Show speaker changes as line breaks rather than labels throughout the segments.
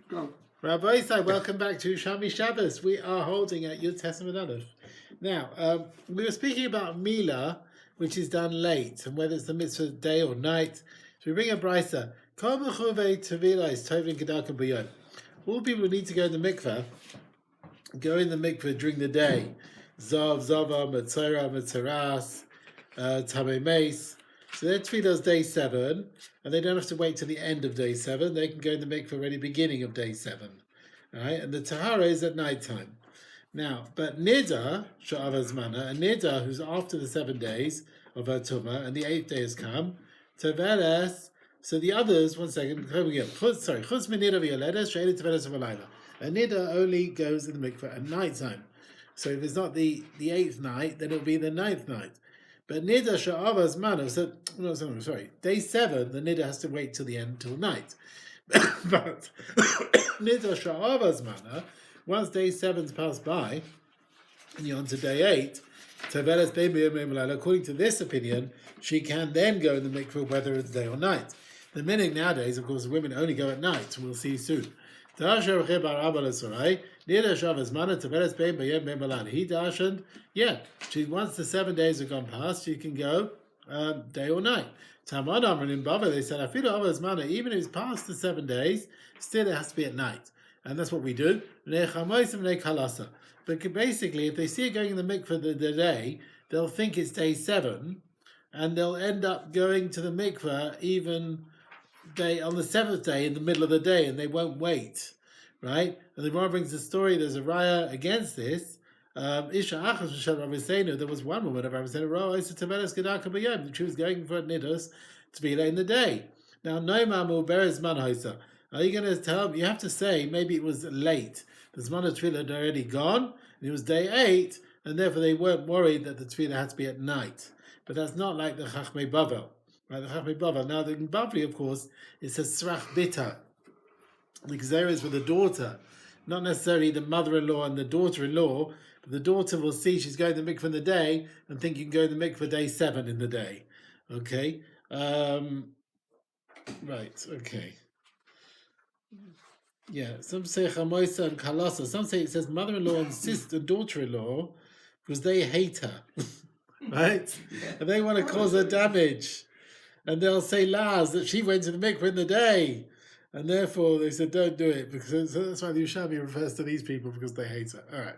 Go.
Rabbi Isai, welcome back to Yerushalmi Shabbos. We are holding at Yud Testament Aleph. Now, we were speaking about Mila, which is done late, and whether it's the mitzvah day or night. So we bring a brisa. Kol mechuvei tevila is tovin kedarkan b'yom. All people who need to go in the mikveh, go in the mikveh during the day. Zav, zava, metzora, metzoras, tamei meis. So their tefillah is day 7, and they don't have to wait till the end of day 7. They can go in the mikveh already beginning of day 7. All right? And the tahara is at night time. Now, but nida, sha'avaz mana, a nida who's after the 7 days of her tumah, and the 8th day has come, teveles, so the others, one second, chutz min nida v'yoledes, she'eli teveles v'alayla. A nida only goes in the mikveh at night time. So if it's not the 8th night, then it'll be the 9th night. But nida sha'avaz mana, day 7, the nida has to wait till the end, till night. But nida sha'avaz mana, once day 7's passed by, and you're on to day 8, according to this opinion, she can then go in the mikveh whether it's day or night. The meaning nowadays, of course, women only go at night. We'll see soon. He darshaned, once the 7 days have gone past, she can go day or night. Tamad Amran in Bava, they said, even if it's past the 7 days, still it has to be at night. And that's what we do. But basically, if they see it going in the mikveh the day, they'll think it's day 7, and they'll end up going to the mikveh even on the 7th day in the middle of the day, and they won't wait, right? And the Gemara brings the story. There's a raya against this. There was one woman of Rabbi Senu, she was going for a nidus to be late in the day. Now, no mamu beres man hoisa. Are you going to tell them? You have to say maybe it was late. The Zman of Tefillah had already gone, and it was day 8, and therefore they weren't worried that the Tefillah had to be at night. But that's not like the Chachmei Bavel. Right, the Chachmei Bavel. Now, the Bavli, of course, is a Srach Bita. The Gezerah is with the daughter, not necessarily the mother-in-law and the daughter-in-law, but the daughter will see she's going to the mikveh in the day and think you can go to the mikveh day 7 in the day. Okay? Right, okay. Yeah, some say chamoisa and kalasa. Some say it says mother-in-law and sister, daughter-in-law, because they hate her, right? And they want to cause her damage, and they'll say lies that she went to the mikveh in the day, and therefore they said don't do it, because that's why the Yerushalmi refers to these people because they hate her. All right,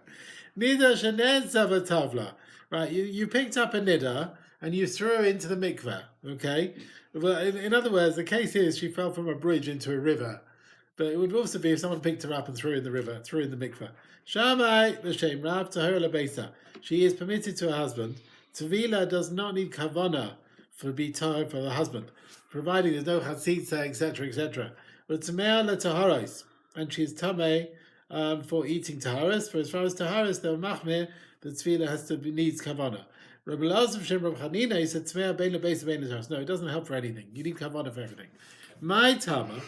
nida shenen savatavla. Right, you picked up a nida and you threw her into the mikveh. Okay, well, in other words, the case here is she fell from a bridge into a river. But it would also be if someone picked her up and threw her in the river, threw her in the mikveh. Shamai l'shem rav tahor lebeisa. She is permitted to her husband. Tevila does not need kavana for be tahor for the husband, providing there's no chatzitza, etc., etc. But tamei letaharos, and she is tamei for eating taharos. For as far as taharos, they're machmir. The tefillah needs kavana. Rabbi Lazar Shem Rabbi Chanina, he said tamei bein lebeisa bein letaharos. No, it doesn't help for anything. You need kavana for everything. My tama.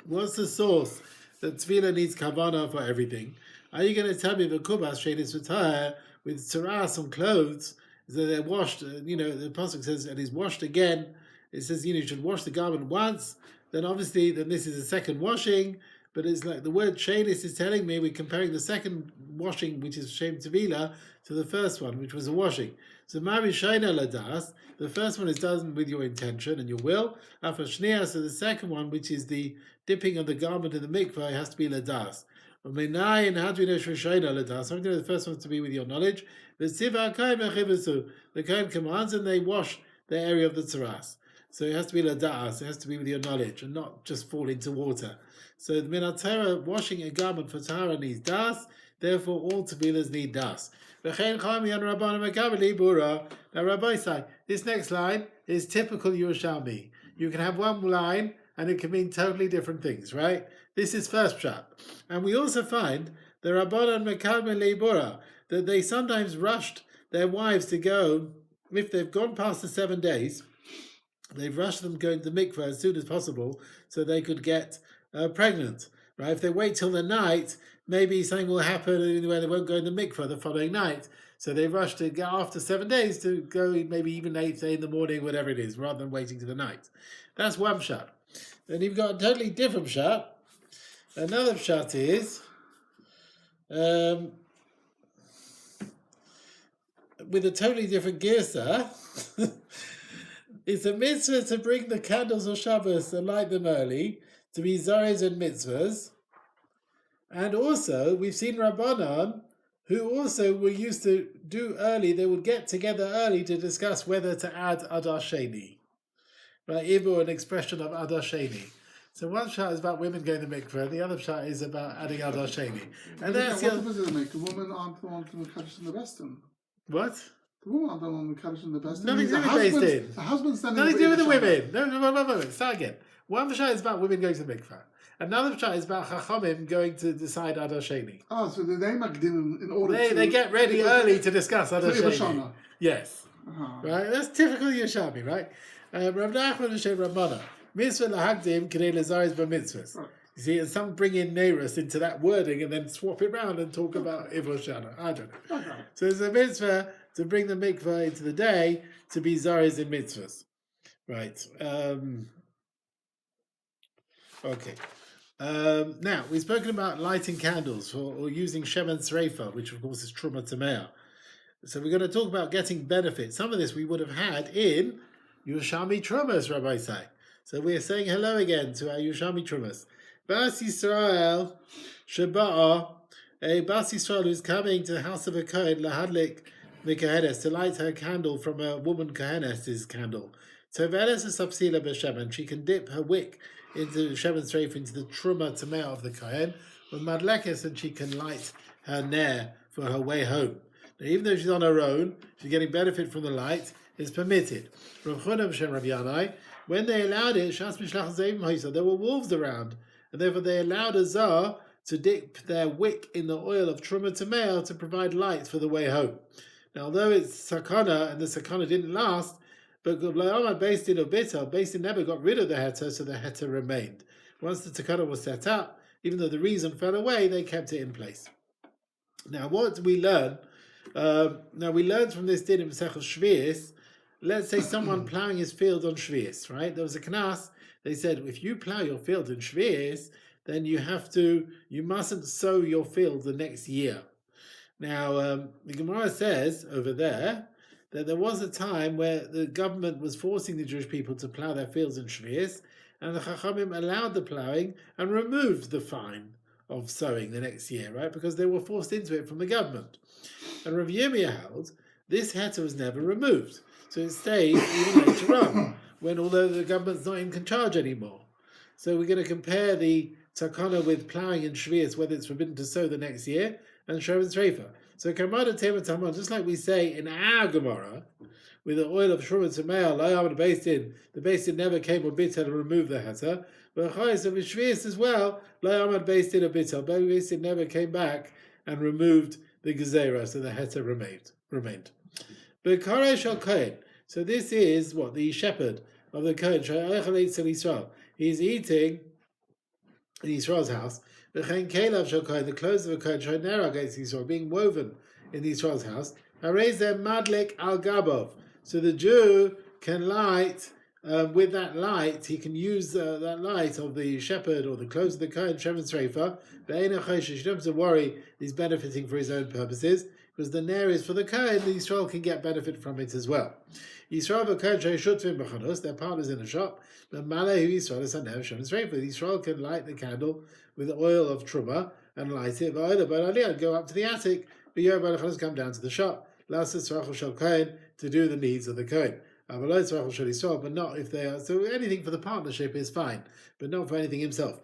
What's the source that tefillah needs kavana for everything? Are you going to tell me the kubas sheinis v'tayah with tzaras on clothes that they're washed? The pasuk says, and he's washed again. It says, you should wash the garment once. Then obviously, this is a second washing. But it's like the word sheinis is telling me we're comparing the second washing, which is shem tefillah, to the first one, which was a washing. So mari shaina ladas. The first one is done with your intention and your will. After shnia, so the second one, which is the dipping of the garment in the mikveh, has to be ladas. And how do we know shaina ladas? I'm going to the first one to be with your knowledge. The Kohen commands and they wash the area of the tzaras. So it has to be ladas. It has to be with your knowledge and not just fall into water. So the minatera washing a garment for tahara needs das. Therefore, all tefillahs need das. Now, Rabbi say this next line is typical Yerushalmi. You can have one line and it can mean totally different things, right? This is first pshat. And we also find the Rabbanan Mekabel Leibura that they sometimes rushed their wives to go, if they've gone past the 7 days, they've rushed them going to the mikveh as soon as possible so they could get pregnant, right? If they wait till the night, maybe something will happen where they won't go in the mikveh the following night. So they rush to go after 7 days to go maybe even 8th day in the morning, whatever it is, rather than waiting to the night. That's one pshat. Then you've got a totally different pshat Another pshat is with a totally different girsa. It's a mitzvah to bring the candles of Shabbos and light them early, to be Zorez and mitzvahs. And also, we've seen Rabbanan, who also were used to do early, they would get together early to discuss whether to add Adar Sheni. Right, Ibu, an expression of Adar Sheni. So one shot is about women going to mikveh, and the other shot is about adding Adar Sheni. And that's
what difference does it make? The women aren't the ones who Kaddish in the Western.
What?
The women aren't the ones who Kaddish in the Western.
Nothing to do with based in.
The husband's standing
nothing to do with the women. No. Start again. One shot is about women going to mikveh. Another shot is about Chachamim going to decide Adar Sheni.
Oh, so they makdim in order
they get ready early to discuss Adar Sheni. Yes.
Uh-huh.
Right? That's typical Yerushalmi, right? Rav Nachman and Shem Rabbana. Mitzvah lahagdim k'nei lezaris b'mitzvahs. You see, and some bring in Neirus into that wording and then swap it around and talk about Ivor Shana. I don't know.
Okay.
So it's a mitzvah to bring the mikvah into the day to be zaris in mitzvahs. Right. Okay. Now, we've spoken about lighting candles or using Shemen Sreifa, which of course is Truma Tamea. So we're going to talk about getting benefits. Some of this we would have had in Yerushalmi Trumas, Rabbi say. So we're saying hello again to our Yerushalmi Trumas. Bas Yisrael Shaba'a, a Bas Yisrael who's coming to the house of a Kohen, Lahadlik Mikahedes, to light her candle from a woman Kohenes' candle. Toveles is Sapsila B'Shemen. She can dip her wick into Shemen Sreif, into the Truma Tameh of the Kohen, with Madlekes, and she can light her Ner for her way home. Now, even though she's on her own, she's getting benefit from the light, it's permitted. Rav Chonam Shem Rav Yanai, when they allowed it, there were wolves around, and therefore they allowed a Zah to dip their wick in the oil of Truma Tameh to provide light for the way home. Now, although it's Sakana, and the Sakana didn't last, but based in never got rid of the heter, so the heter remained. Once the takana was set up, even though the reason fell away, they kept it in place. Now, what do we learn? We learned from this din in Masechet Shvius. Let's say someone ploughing his field on Shvius, right? There was a knas. They said, if you plough your field in Shvius, then you mustn't sow your field the next year. Now, the Gemara says over there that there was a time where the government was forcing the Jewish people to plough their fields in Shvius, and the Chachamim allowed the ploughing and removed the fine of sowing the next year, right? Because they were forced into it from the government. And Rav Yirmiyah held this heter was never removed, so it stayed even later on, although the government's not in charge anymore. So we're going to compare the takana with ploughing in Shvius, whether it's forbidden to sow the next year, and Shemen Sreifa. So Kamada Tema Tamon, just like we say in our Gemara, with the oil of Truma Tameh, the Beis Din never came or bitter to remove the heter. But Chayes of Shvius as well, Layamad Beis Din or bitter, but Beis Din never came back and removed the Gezerah, so the heter remained. But Karesh al Kohen, so this is what the shepherd of the Kohen, he's eating in Yisrael's house. The clothes of a Kohen, being woven in Yisrael's house. Madlik al Gabov. So the Jew can light with that light. He can use that light of the shepherd or the clothes of the Kohen, Shemen Sreifa. You don't have to worry he's benefiting for his own purposes, because the Ner is for the Kohen. The Yisrael can get benefit from it as well. Yisrael their partners in a shop. But Yisrael can light the candle with the oil of Truma and light it. But go up to the attic. But come down to the shop. To do the needs of the Kohen. But not if they are. So anything for the partnership is fine, but not for anything himself.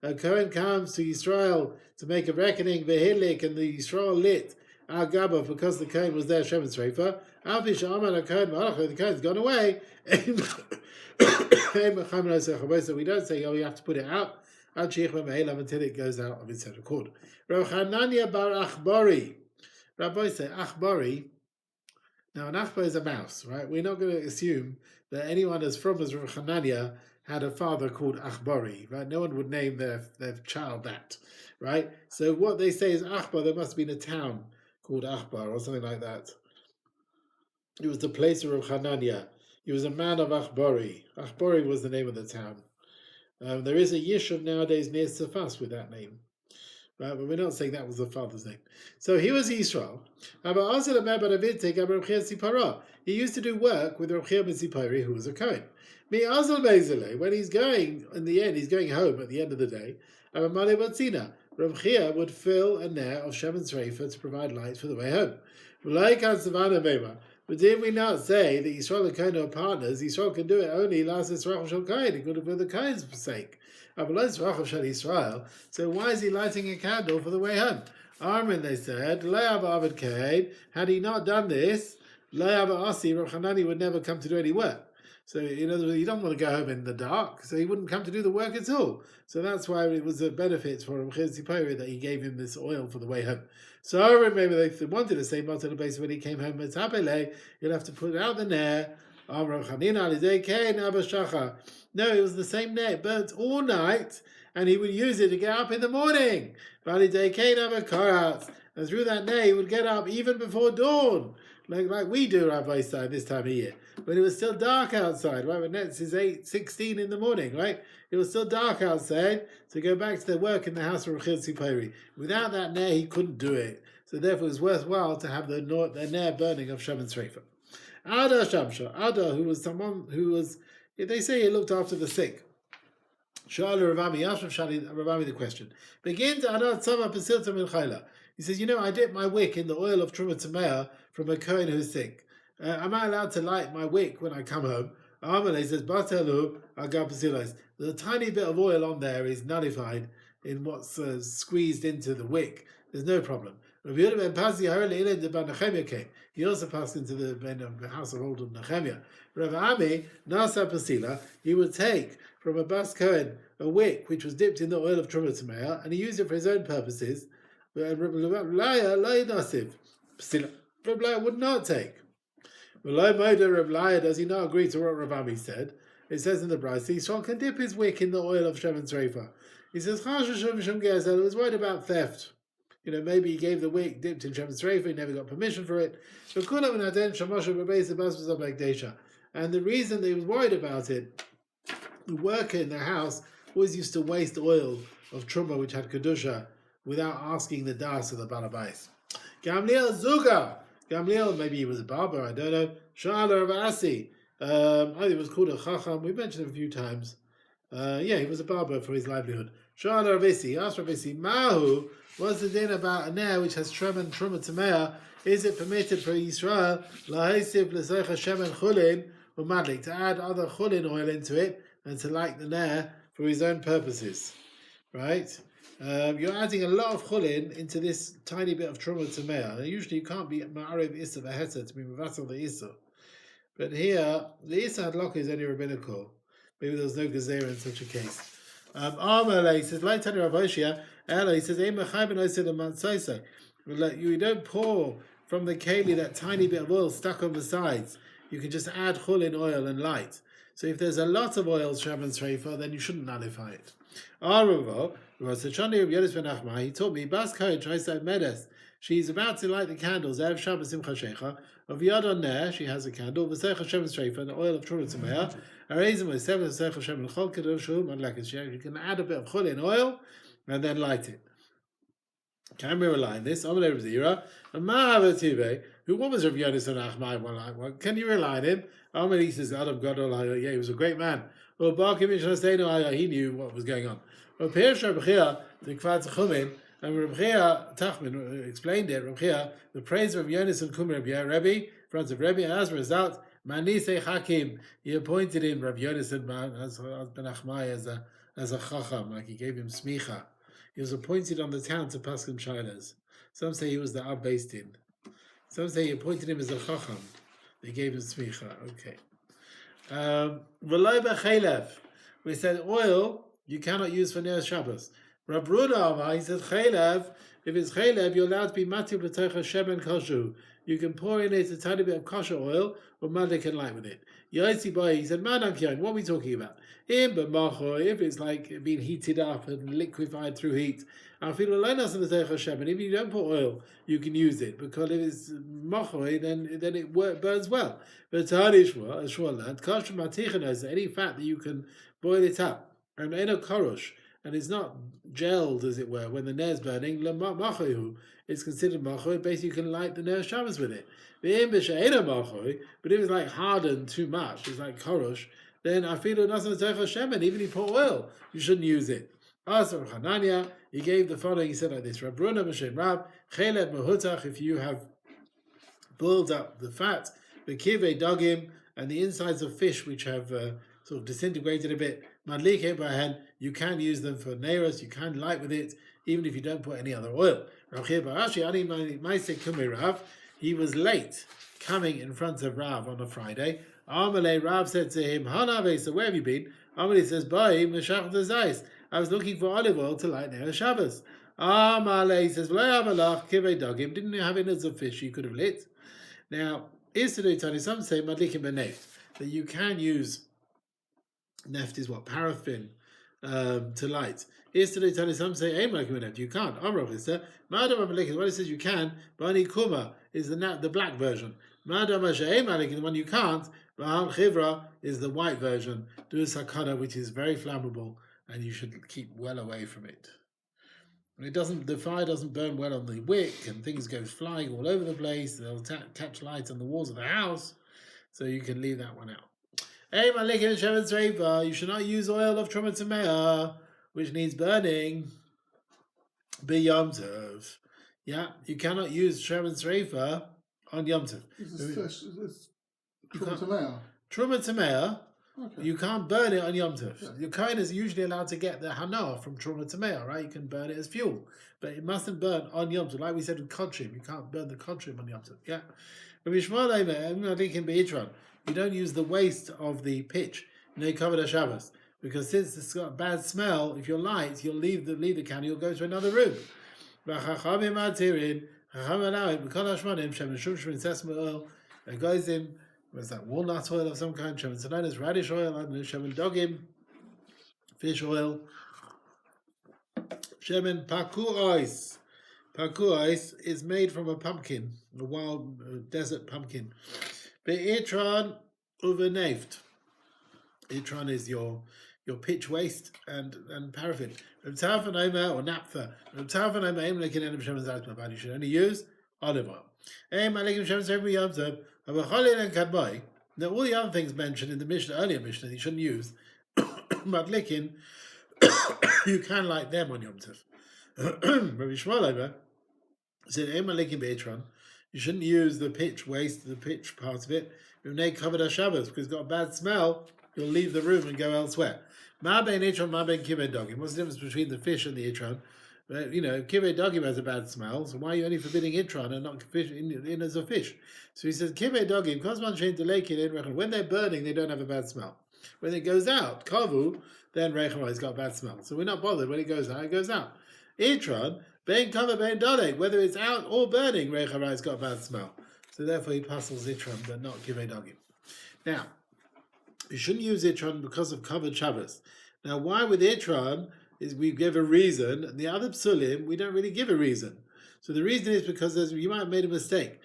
A Kohen comes to Yisrael to make a reckoning, v'hilik, and the Yisrael lit our Gabov because the Kohen was there, Shemen Sreifa. The Kohen's gone away. So we don't say, you have to put it out until it goes out of its own accord. Rav Chananya bar Achbari. Rabbi say Achbari. Now an Achbar is a mouse, right? We're not going to assume that anyone as Rav Chananya had a father called Achbari, right? No one would name their child that, right? So what they say is Achbar, there must have been a town called Achbar or something like that. It was the place of Rav Chananya. He was a man of Achbari. Achbari was the name of the town. There is a Yishub nowadays near Safas with that name. Right, but we're not saying that was the father's name. So he was Israel. He used to do work with Yerushalmi Masechet, who was a Cohen. When he's going, in the end, he's going home at the end of the day. Rav Chia would fill a ner of Shem and Sreifa to provide lights for the way home. But did we not say that Yisrael and Cohen are partners? Yisrael can do it only last Yisrael Shel Cohen. He could have for the Cohen's sake. So why is he lighting a candle for the way home? Armin, they said, had he not done this, Rav Hanani would never come to do any work. So in other words, he don't want to go home in the dark, so he wouldn't come to do the work at all. So that's why it was a benefit for Rav Chia that he gave him this oil for the way home. So maybe they wanted to say Matzah base when he came home, you'll have to put out the ner. No, it was the same ner. It burnt all night, and he would use it to get up in the morning. And through that ner, he would get up even before dawn, like we do, Rabbi Stein, this time of year. When it was still dark outside, right? When it's 8:16 in the morning, right? It was still dark outside to go back to their work in the house of Rechil Tzipori. Without that ner, he couldn't do it. So therefore, it was worthwhile to have the ner burning of Shem and Sreifa. Ada Shamsha, Ada, who was someone who was, they say he looked after the sick. Shala Ravami, asked Ravami the question. Begin to Ada Tzava Pesilta Min Chayla. He says, I dip my wick in the oil of Truma Tamea from a Kohen who's sick. Am I allowed to light my wick when I come home? Amalei says, Batelu Agab Pasilas. The tiny bit of oil on there is nullified in what's squeezed into the wick. There's no problem. He also passed into the household of Nehemiah. Rav Ami, Nasa Pasila, he would take from a Bas Kohen a wick which was dipped in the oil of Truma Tamea, and he used it for his own purposes. Rav Laya would not take. Rav Laya, does he not agree to what Rav Ami said? It says in the Braisa, Yisrael can dip his wick in the oil of Shem and Sreifa. He says, I was worried about theft. Maybe he gave the wick dipped in Shem and Sreifa, he never got permission for it. And the reason that he was worried about it, the worker in the house always used to waste oil of Truma, which had Kedusha, without asking the das of the Balabais. Gamliel Zuga. Gamliel, maybe he was a barber, I don't know. Shala Rav Asi. I think it was called a Chacham. We mentioned him a few times. He was a barber for his livelihood. Shala Rav Asi. Asked Rav Asi, Mahu, what's the din about a ner which has Truma Tamea? Is it permitted for Yisrael lahesiv l'soicha shem and chulin or madlik to add other chulin oil into it and to light the ner for his own purposes? Right? You're adding a lot of chulin into this tiny bit of Truma Tamea. Usually you can't be ma'arev issa v'heta to be mevatel the issa. But here, the issa hadlaka is only rabbinical. Maybe there was no gezerah in such a case. He says, like Tani Rav Hoshia, he says, you don't pour from the keli that tiny bit of oil stuck on the sides. You can just add chulin oil and light. So if there's a lot of oil, Shem and Sreifa, then you shouldn't nullify it. He taught me, Bas Kohen tries to medes. She's about to light the candles. Erev Shabbos Simcha Shecha. Of Yad on Ner, she has a candle. V'seich Hashem Sreifa, and the oil of Truma Tamea. Areizim v'seich V'seich Hashem L'chol Kadosh Hu Madlakas. You can add a bit of chulin oil and then light it. Can we rely on this? Amalei Rav Zira. And Ma'avative, what was Rav Yonasan Achmai? Can you rely on him? Amalei says, Adam Gadol, he was a great man. Well, Barkim Yishnasteinu, he knew what was going on. Well, Pirish Rav Chia, the Kvad Chumin, and Rav Chia Tachman explained it. Rav Chia, the praise of Yonis and Kum Rebbe, in front of Rebbe, as a result, Manisei Hakim, he appointed him Rav Yonis and Ben Achmai as a chacham, like he gave him smicha. He was appointed on the town to Paskim Shilas. Some say he was the Ab based in. Some say he appointed him as a chacham. They gave him smicha. Okay. V'loi b'chelev. We said oil you cannot use for Ner Shabbos. Rab Ruda, he said chelev. If it's chelev, you're allowed to be matib l'toicha shemen koshu. You can pour in it a tiny bit of kosher oil, or madlik can light with it. Yaitzi boy, he said, man, what are we talking about? If it's like being heated up and liquefied through heat, if you don't put oil, you can use it, because if it's machoy, then it burns well. But any fat that you can boil it up and eno korosh, and it's not gelled, as it were, when the ner is burning. It's considered machoy. Basically, you can light the ner Shabbos with it. But if it's like hardened too much, it's like korosh, then afilu nasan techa shemen. Even if you put oil, you shouldn't use it. Asar Hanania, he gave the following. He said like this: Rabruna Mashem Rab Chelet Mahutach. If you have boiled up the fat, the kive dogim, and the insides of fish which have sort of disintegrated a bit, madlik bahen, you can use them for neiros. You can light with it, even if you don't put any other oil. He was late coming in front of Rav on a Friday. Amalei, Rav said to him, Hanave, so where have you been? Amalei says, Bye, Meshach Zais. I was looking for olive oil to light Ner Shabbos. Amalei says, didn't you have innards of fish you could have lit? Now, some say, Madlikim beneft, that you can use, neft is what, paraffin, to light. Some say, you can't. What it says you can, Bani Kuma is the black version. The one you can't, Bahal Chivra is the white version. Do sakana, which is very flammable, and you should keep well away from it. The fire doesn't burn well on the wick, and things go flying all over the place. They'll catch light on the walls of the house, so you can leave that one out. You should not use oil of Truma Tamea, which needs burning. B'Yom Tov. Yeah, you cannot use Shemen Sreifa on Yom Tov.
This is fish. It's Truma
Tamea.
Okay.
You can't burn it on Yom Tov.
Yeah.
Your Kohen is usually allowed to get the Hana from Truma Tamea, right? You can burn it as fuel, but it mustn't burn on Yom Tov. Like we said with Kodshim, you can't burn the Kodshim on Yom Tov. Yeah. You don't use the waste of the pitch. No covered Shabbos. Because since it's got a bad smell, if you're light, you'll leave the candle, you'll go to another room. It goes in, what's that, walnut oil of some kind, shemen radish oil, shemen dogim, fish oil, shemen pakuois. Pakuois is made from a pumpkin, a wild desert pumpkin. Be'itron uveneft. Itron is your pitch waste and paraffin. Or naphtha. You should only use olive oil. Now all the other things mentioned in the Mishnah, earlier Mishnah, you shouldn't use. Madlikin, you can light them on Yom Tov. Rabbi Shmuel said, you shouldn't use the pitch waste, the pitch part of it. Covered Shabbos, because it's got a bad smell. You'll leave the room and go elsewhere. What's the difference between the fish and the itron? Kivei dogim has a bad smell, so why are you only forbidding itron and not fish in as a fish? So he says, Kivei dogim, when they're burning, they don't have a bad smell. When it goes out, kavu, then reichemai got a bad smell. So we're not bothered. When it goes out, it goes out. Itron, bein kava bein dole, whether it's out or burning, reichemai got a bad smell. So therefore he passes itron, but not kivei dogim. Now, you shouldn't use itron because of covered Shabbos. Now, why with itron is we give a reason. The other psulim, we don't really give a reason. So the reason is because you might have made a mistake.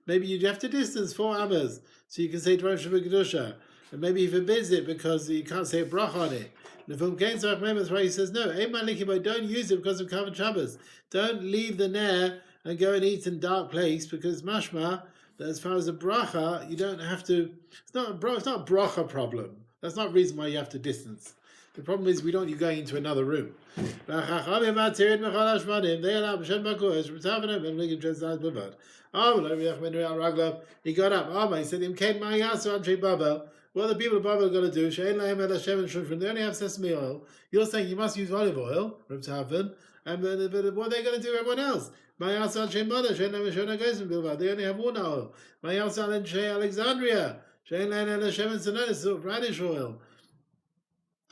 Maybe you'd have to distance 4 amos, so you can say Dvarim Shabbat, and maybe he forbids it because you can't say a brach on it. And from Cain Sarach Mem, that's why he says no. Don't use it because of covered Shabbos. Don't leave the ner and go and eat in a dark place because mashma. That as far as a bracha, you don't have to. It's not a bracha problem. That's not the reason why you have to distance. The problem is we don't want you going into another room. They allow he got up. He said, what are the people of Babel going to do? They only have sesame oil. You're saying you must use olive oil, and but what are they going to do everyone else? They only have one oil. Alexandria, radish oil.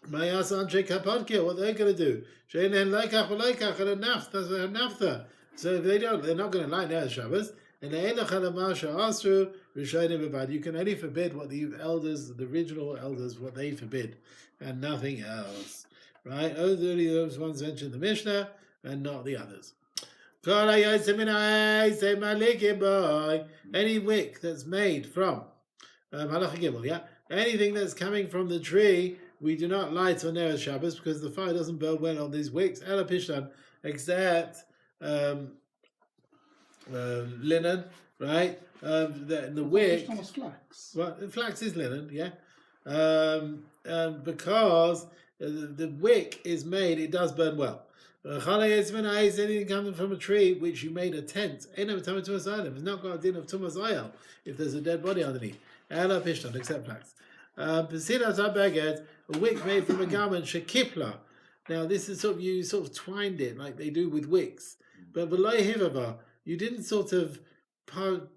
What are they going to do? So if they don't, they're not going to light their Shabbos. And you can only forbid what the elders, the original elders, what they forbid, and nothing else. Right? Only those ones mentioned in the Mishnah, and not the others. Any wick that's made from Halacha Gimel, yeah. Anything that's coming from the tree, we do not light on Erev Shabbos because the fire doesn't burn well on these wicks. Ela Pishtan, except linen, right? The wick.
Was flax.
Well, flax is linen, yeah. Because the wick is made, it does burn well. Anything coming from a tree which you made a tent, it's not got a din of tumas oil if there's a dead body underneath. Ela Pishtan, except flax. A wick made from a garment, shekipla. Now this is you sort of twined it like they do with wicks, but below hivava, you didn't sort of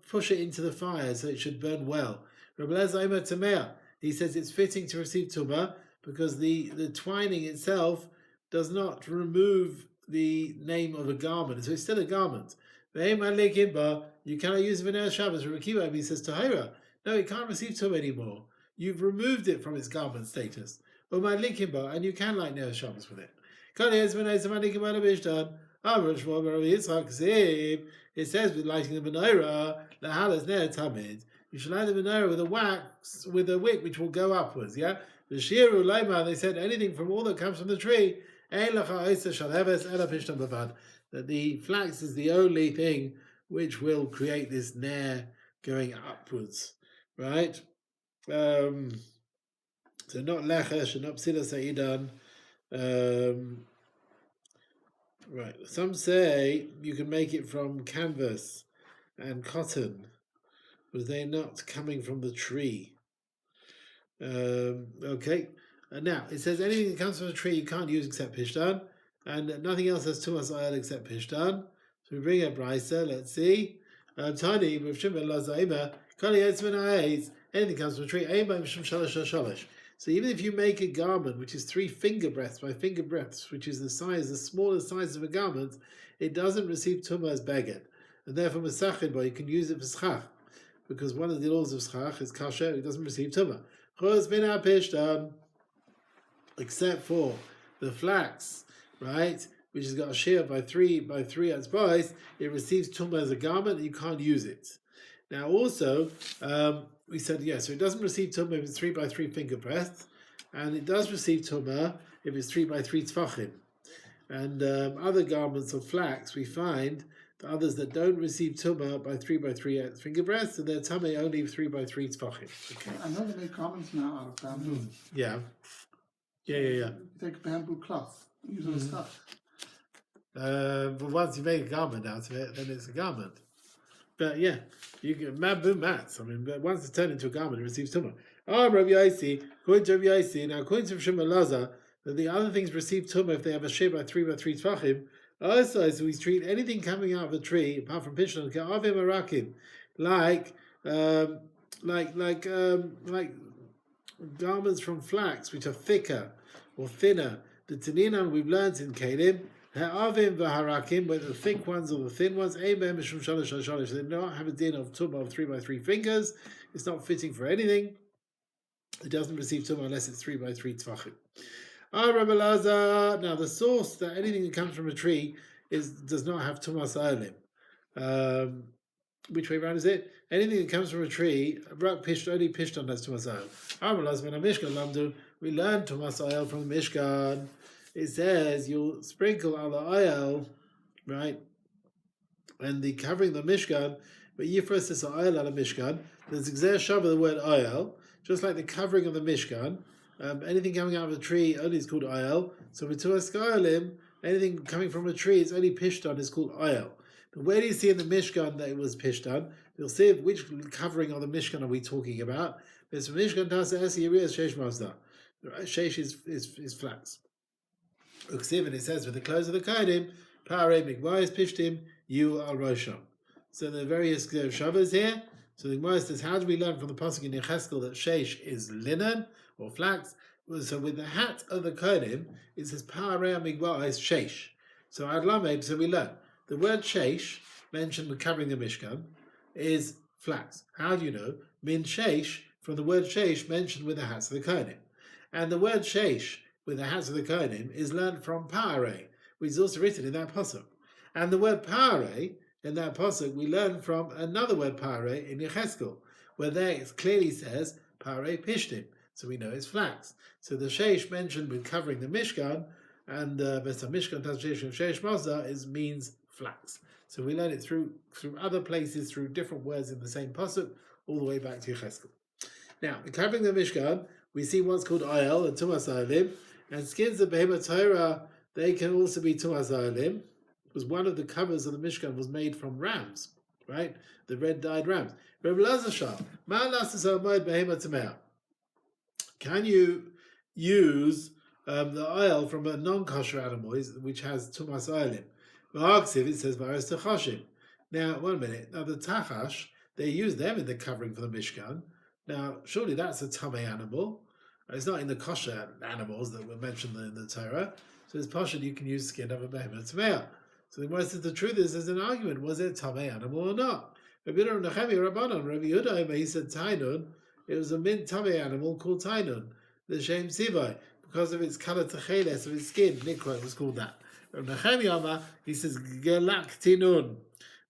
push it into the fire so it should burn well. He says it's fitting to receive tumah because the twining itself does not remove the name of a garment, so it's still a garment. You cannot use it for Erev Shabbos. He says tahira. No, it can't receive tumah anymore. You've removed it from its garment status. And you can light Erev Shabbos with it. It says with lighting the menorah, you should light the menorah with a wick which will go upwards. Yeah, they said anything from all that comes from the tree. That the flax is the only thing which will create this nair going upwards, right? So not lechesh and not psila sa'idan. Right. Some say you can make it from canvas and cotton, but they're not coming from the tree. Okay. And now it says anything that comes from a tree you can't use except pishtan, and nothing else has tumas oil except pishtan. So we bring a brisa. Let's see. Tani with Shimon Lazaima. Anything comes from a tree. So even if you make a garment which is 3 finger breadths by finger breadths, which is the smallest size of a garment, it doesn't receive tumah as beged, and therefore Masechet, but you can use it for schach, because one of the laws of schach is kasher. It doesn't receive tumah. Except for the flax, right, which has got a shear by three atzbais, it receives tumah as a garment. You can't use it. Now also, we said so it doesn't receive tumah if it's 3 by 3 finger breadths, and it does receive tumah if it's 3 by 3 tfachim. And other garments of flax, we find the others that don't receive tumah by 3 by 3 finger breadths, and they're tumah only 3 by 3 tfachim. Okay.
I know they make garments now out of bamboo.
Yeah.
You take bamboo cloth, use it as stuff.
But once you make a garment out of it, then it's a garment. But yeah, you get bamboo mats. But once it's turned into a garment, it receives tumah. Rav YCD, according to Rav YCD, now according to Shimon Laza, that the other things receive tumah if they have a shear by 3 by 3 tfachim. Also, so we treat anything coming out of a tree apart from pishon ka'avim arakim, like garments from flax which are thicker or thinner. The taninan we've learned in Kelim. Ha'avim v'harakim, whether the thick ones or the thin ones, they do not have a din of tumah of 3 by 3 fingers. It's not fitting for anything. It doesn't receive tumah unless it's 3 by 3 tfachim. Now the source that anything that comes from a tree does not have tumas olim. Which way around is it? Anything that comes from a tree, only pishton has tumas oil. We learn tumas oil from the Mishkan. It says you'll sprinkle on the oil, right? And the covering the Mishkan, but Yifras is oil on the Mishkan. There's exer the word oil, just like the covering of the Mishkan. Anything coming out of a tree only is called oil. So with tuas oilim, anything coming from a tree, it's only pishtan is called oil. But where do you see in the Mishkan that it was pishtan? You'll see which covering of the Mishkan are we talking about. There's Mishkan Tasa Esi Yerias Sheish Mazda. Sheish is flax. Uksiv, and it says with the clothes of the Kohanim, Parei Mikvayis Pishtim, you are Rosham. So the various Shabbos here. So the Gemara says, how do we learn from the pasuk in Yecheskel that sheish is linen or flax? So with the hat of the Kohanim, it says Parei Mikvayis sheish. So Adlamed, so we learn the word sheish mentioned with covering the Mishkan is flax. How do you know? Min sheish from the word sheish mentioned with the hats of the Kohanim, and the word sheish with the hats of the Kohanim is learned from Parei, which is also written in that pasuk. And the word Parei in that pasuk we learn from another word Parei in Yecheskel, where there it clearly says Pare Pishtim, so we know it's flax. So the Sheish mentioned with covering the Mishkan, and Besa Mishkan translation of Sheish Mazda means flax. So we learn it through other places, through different words in the same pasuk, all the way back to Yecheskel. Now, in covering the Mishkan, we see what's called Ayel and Tumas Ayelim, and skins of Behemoth Torah, they can also be Tumas Ayelim, because one of the covers of the Mishkan was made from rams, right? The red-dyed rams. Can you use the oil from a non-kosher animal, which has Tumas Ayelim? It says Varas Tachashim. Now, 1 minute. Now, the Tachash, they use them in the covering for the Mishkan. Now, surely that's a Tamei animal. It's not in the kosher animals that were mentioned in the Torah. So it's Pasha, you can use skin of a behemoth Tameah. So the Gemara says the truth is, there's an argument, was it a Tamei animal or not? Rabbi Yehuda, he said Tainun, it was a mint Tamei animal called Tainun, the Shem Sivai, because of its color techeles, of its skin. Nikra was called that. Rabbi Nechemi he says Galaktinun.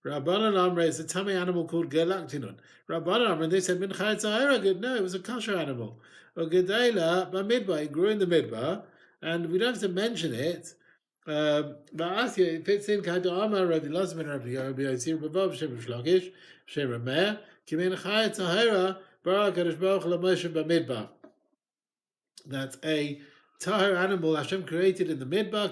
Rabbanan Amre is a Tamei animal called Galaktinun. Rabbanan Amre, they said Min Chayat Zahira. No, it was a kosher animal. Or Gedaila Bamidbar, it grew in the Midbar, and we don't have to mention it. But Asya, it fits in Kado Amar Rabbi Lazman Rabbi Yosir Bavav Shem Shlokish Shem Rameh Kimin Chayat Zahira Barak Kadosh Baruch LaMoshe Bamidbar. That's a Tahir animal Hashem created in the Midbar.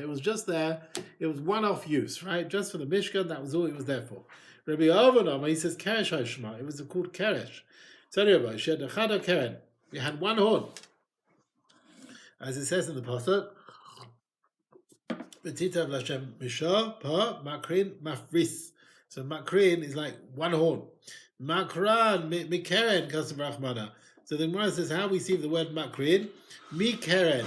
It was just there. It was one-off use, right? Just for the Mishkan, that was all it was there for. Rabbi Avanam, he says Keresh Hashma. It was called Keresh. Tell you about it. Keren. It had one horn, as it says in the pasuk. Betitav Hashem Mishah Pa Makrin Mafris. So Makrin is like one horn. Makran Mikeren Kasam Rachmana. So the Gemara says how we see the word Makrin. Mikeren.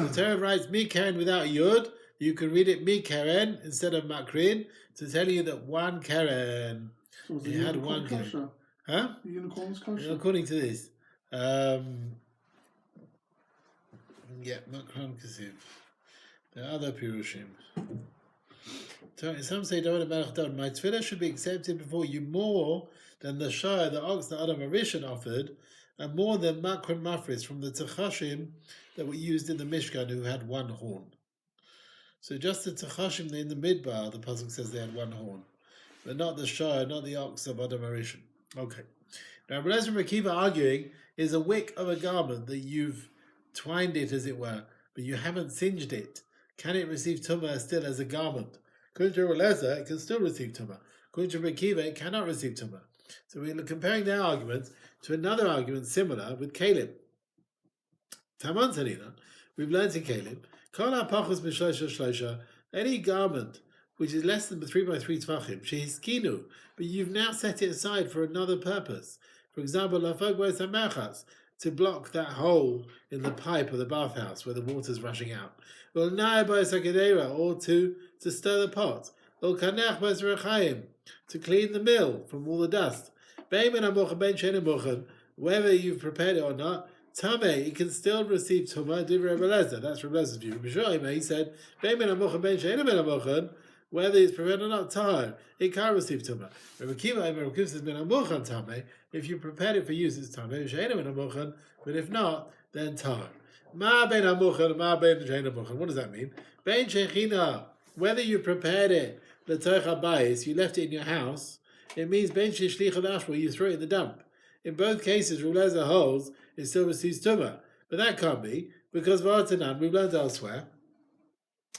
The Torah writes Mikeren without yud. You can read it Mikeren instead of Makrin to tell you that one Keren.
So
it had one Keren. Huh?
The unicorn's kosher?
According to this. Yeah, Makran Kasiv. There are other Pirushim. Some say, my tefillah should be accepted before you more than the shire, the ox that Adam Arishan offered, and more than Makran Mafris from the Techashim that were used in the Mishkan who had one horn. So just the Techashim in the Midbar, the pasuk says they had one horn, but not the shire, not the ox of Adam Arishan. Okay. Now, Rabbi Lezer and Akiva arguing is a wick of a garment that you've twined it, as it were, but you haven't singed it. Can it receive tumah still as a garment? According to Rabbi Lezer, it can still receive tumah. According to Rabbi Akiva, it cannot receive tumah. So we're comparing their arguments to another argument similar with Caleb. Taman Tanina, we've learned in Caleb, Kol Hapachos B'Shloisha Shloisha, any garment which is less than 3 by 3 tvachim, shehiskinu, but you've now set it aside for another purpose. For example, to block that hole in the pipe of the bathhouse where the water's rushing out. Or to stir the pot. Or to clean the mill from all the dust. Whether you've prepared it or not, Tame, it can still receive Tumah, Divrei Rebbe Lezer. That's Rebbe Lezer's view. He said, whether it's prepared or not, Tahar, it can't receive Tumah. Rebbe Akiva says, Ben Amuchan Tame, if you prepared it for use, it's Tame, but if not, then Tahar. Ma Ben Amuchan, Ma Ben Shein Amuchan. What does that mean? Ben Shechina, whether you prepared it, the L'toich Bayis, you left it in your house, it means Ben Sheshlich Ashma, you throw it in the dump. In both cases, Rebbe Lezer holds, it still receives Tumah. But that can't be, because V'atanan, we've learned elsewhere,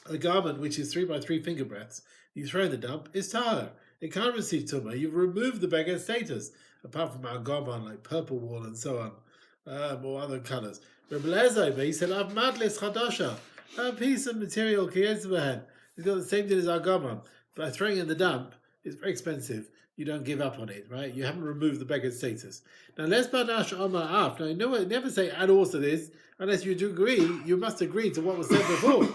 a garment which is 3 by 3 finger breadths, you throw in the dump, is tahar. It can't receive tumah. You've removed the beggar status, apart from our garment like purple wool and so on, or other colours. Rebbe Lezer, he said, I've madlis chadasha, a piece of material, it's got the same thing as our garment. By throwing it in the dump, it's very expensive. You don't give up on it, right? You haven't removed the beggar status. Now, les banash omar af. Now, you know what? Never say add also this, unless you do agree. You must agree to what was said before.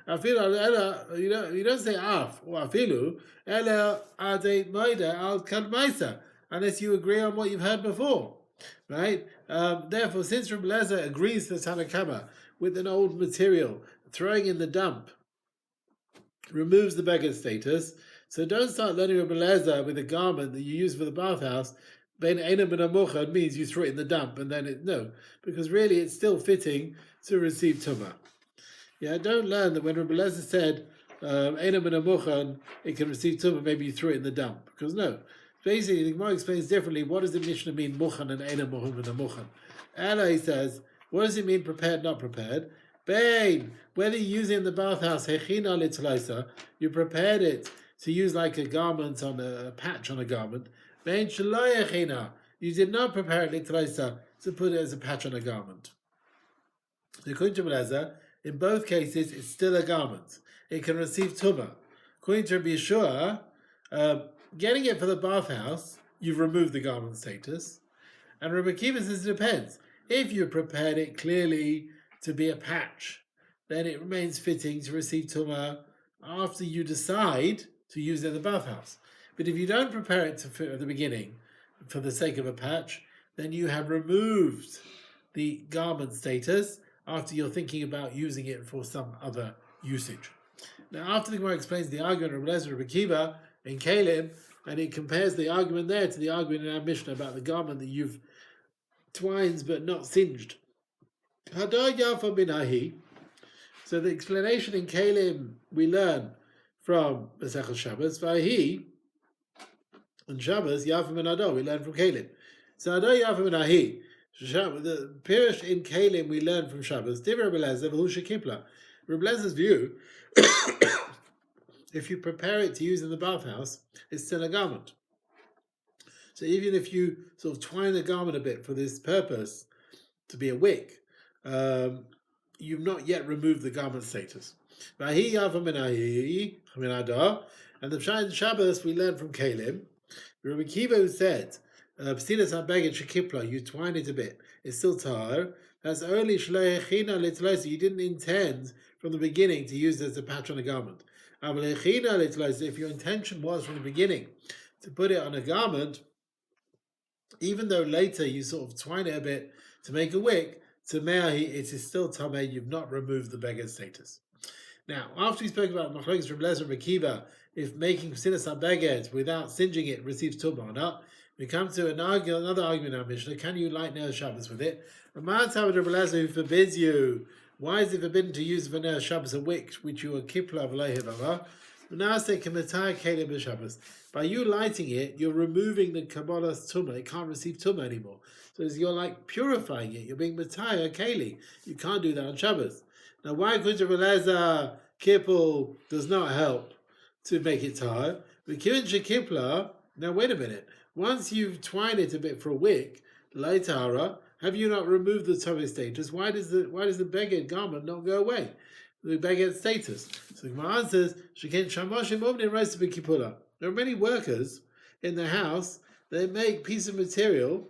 Afilu, you don't say af or afilu. Ela ade moida al kadmaisa, unless you agree on what you've heard before, right? Therefore, since Rebbe Lezer agrees to Tanakama with an old material, throwing in the dump removes the beggar status. So don't start learning Rebbe Lezer with a garment that you use for the bathhouse. Ben Einam ben Amucha means you throw it in the dump and then no, because really it's still fitting to receive Tumah. Yeah, don't learn that when Rebbe Lezer said Einam ben Amucha, it can receive Tumah, maybe you throw it in the dump. Because no. Basically, the Gemara explains differently. What does the Mishnah mean, Muchan and Einam ben Amucha? Ella, he says, what does it mean prepared, not prepared? Bain, whether you use it in the bathhouse, Hechina Litlaisa, you prepared it to use like a garment on a patch on a garment. Bain Shaloyachina, you did not prepare it Litlaisa to put it as a patch on a garment. According to Beleza, in both cases, it's still a garment. It can receive Tumah. According to Rabbi Yeshua, getting it for the bathhouse, you've removed the garment status. And Rabbi Akiva says it depends. If you prepared it clearly to be a patch, then it remains fitting to receive Tumah after you decide to use it in the bathhouse. But if you don't prepare it at the beginning for the sake of a patch, then you have removed the garment status after you're thinking about using it for some other usage. Now, after the Gemara explains the argument of Rabbi Akiva in Kalim, and it compares the argument there to the argument in our Mishnah about the garment that you've twines but not singed. So the explanation in Kalim we learn from Masechet Shabbos Vahi and Shabbos Yafa min Ado we learn from Kalim. So Ado Yafa min Ahi. The Pirish in Kalim we learn from Shabbos. Divrei Rebbe Lezer v'hu shekipla. Rebbe Lezer's view, if you prepare it to use in the bathhouse, it's still a garment. So even if you sort of twine the garment a bit for this purpose, to be a wick, you've not yet removed the garment status. And the Pshat Shabbos we learn from Kalim. Rabbi Akiva said, you twine it a bit, it's still tar. That's only you didn't intend from the beginning to use it as a patch on a garment. If your intention was from the beginning to put it on a garment, even though later you sort of twine it a bit to make a wick, to Me'ahi, it is still Tameh, you've not removed the beggar status. Now, after we spoke about Machlokes Rebbe Lezer and Akiva, if making Sinas HaBeged without singeing it receives Tumah or not, we come to another argument in our Mishnah. Can you light Ner Shabbos with it? Rebbe Lezer who forbids you. Why is it forbidden to use for Ner Shabbos a wick, which you are Kipla V'lehivava? By you lighting it, you're removing the Kabbalah's Tumah. It can't receive Tumah anymore. So you're like purifying it. You're being Mataya Keli. You can't do that on Shabbos. Now, why could you realize Kippur does not help to make it tar? But Kipla, now wait a minute. Once you've twined it a bit for a wick, Laitara, have you not removed the Tumah status? Why does the beged garment not go away? The beged status. So the Gemara answers, there are many workers in the house. They make pieces of material.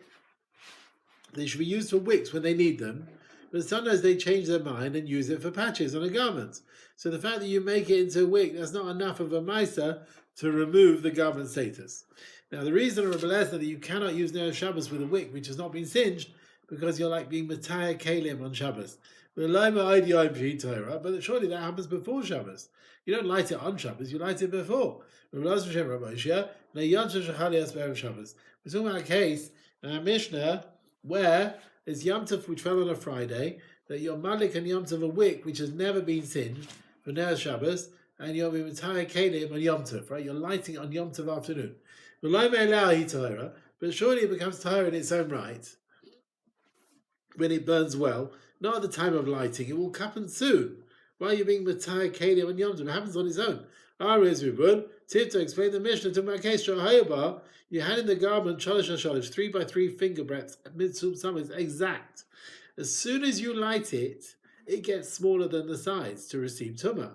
They should be used for wicks when they need them, but sometimes they change their mind and use it for patches on a garment. So the fact that you make it into a wick, that's not enough of a maisa to remove the garment status. Now the reason of Rebbe Lezer that you cannot use Ner Shabbos with a wick which has not been singed, because you're like being Mataya Kalim on Shabbos. But surely that happens before Shabbos. You don't light it on Shabbos, you light it before. We're talking about a case in our Mishnah where there's Yom Tov which fell on a Friday, that you're Malik and Yom Tov a wick which has never been singed for Ner Shabbos, and you're Mataya Kalim on Yom Tov, right? You're lighting on Yom Tov afternoon. But surely it becomes Tahira in its own right when it burns well, not at the time of lighting. It will happen soon. Why are you being Mataya Kalim on Yom Tov? It happens on its own. Tifta explained the Mishnah to my case. You had in the garment 3 by 3 finger breadths. Mitzvah some is exact. As soon as you light it, it gets smaller than the size to receive Tumah.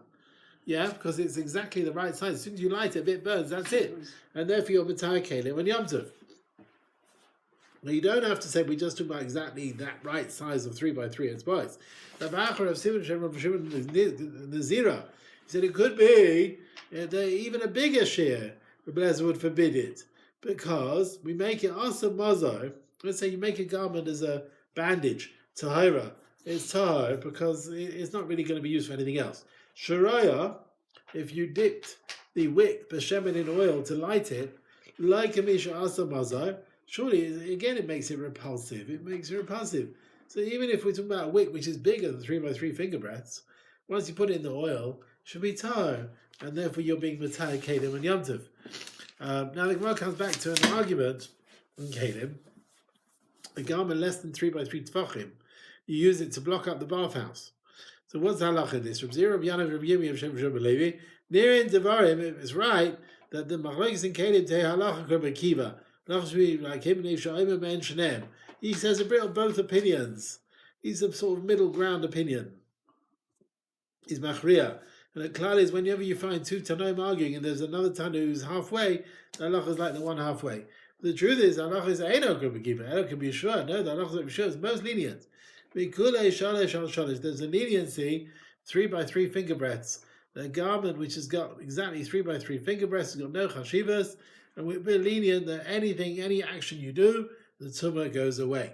Yeah, because it's exactly the right size. As soon as you light it, if it burns, that's it. And therefore you're Mataya Kalim on Yom Tov. Now you don't have to say we just talk about exactly that right size of 3 by 3 and spice. The Bachar of Nazira, he said it could be even a bigger shear. Rebbe Lezer would forbid it because we make it also mazo. Let's say you make a garment as a bandage, tahira. It's tahir because it's not really going to be used for anything else. Shiraya, if you dipped the wick, b'shemen in oil to light it, like a misha asa mazar, surely again it makes it repulsive. It makes it repulsive. So even if we're talking about a wick which is bigger than 3 by 3 finger breadths, once you put it in the oil, it should be tar, and therefore you're being matay kelim and yom tov. Now the Gemara comes back to an argument in kelim. A garment less than 3 by 3 tefachim, you use it to block up the bathhouse. So what's the halacha in this? From Zero of Yanav Rabbi Yemi of Shem Levi. Near in Devarim, it's right that the machlokes in kelim teh halacha Rabbi Akiva. Like him and he says a bit of both opinions. He's a sort of middle ground opinion. He's machriya. And the klal is whenever you find two Tanoim arguing and there's another Tanu who's halfway, the halacha is like the one halfway. But the truth is, the halacha is Eino Rabbi Akiva. Eino can be sure. No, the halacha is most lenient. There's a leniency 3 by 3 finger breadths. The garment which has got exactly 3 by 3 finger breadths has got no chashivas, and we're lenient that any action you do, the tumah goes away.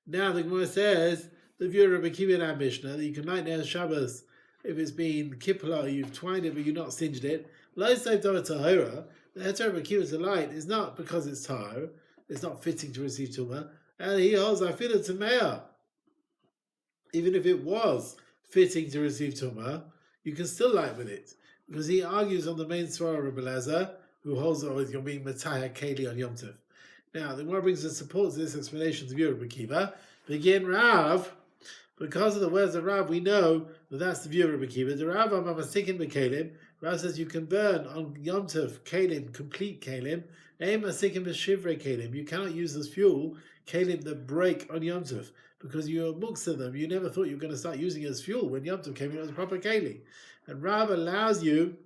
Now the Gemara says the view of Rabbi Akiva in our Mishnah that you can light Ner Shabbos if it's been kipla, you've twined it but you've not singed it. The heter of Rabbi Akiva to light is not because it's tar, it's not fitting to receive tumah, and he holds I feel it to even if it was fitting to receive tumah, you can still light with it because he argues on the main svara of Rabbi Elazar, who holds that you're being mataya keli on Yom Tov. Now, the Gemara brings and supports this explanation to view of Rabbi Akiva. Begin Rav, because of the words of Rav, we know that that's the view of Rabbi Akiva. The Rav Amasikin Bekelim. Rav says you can burn on Yom Tov kelim, complete kelim. Aim Asikin B'Shivrei kelim. You cannot use as fuel kelim that break on Yom Tov because you muksa them. You never thought you were going to start using it as fuel when Yom Tov came in as a proper kelim. And Rav allows you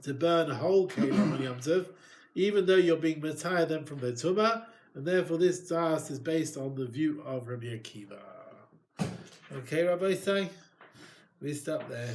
to burn a whole kelim on Yom Tov, even though you're being matayah them from the tumah, and therefore this das is based on the view of Rabbi Akiva. Okay, Rabbi say, we stop there.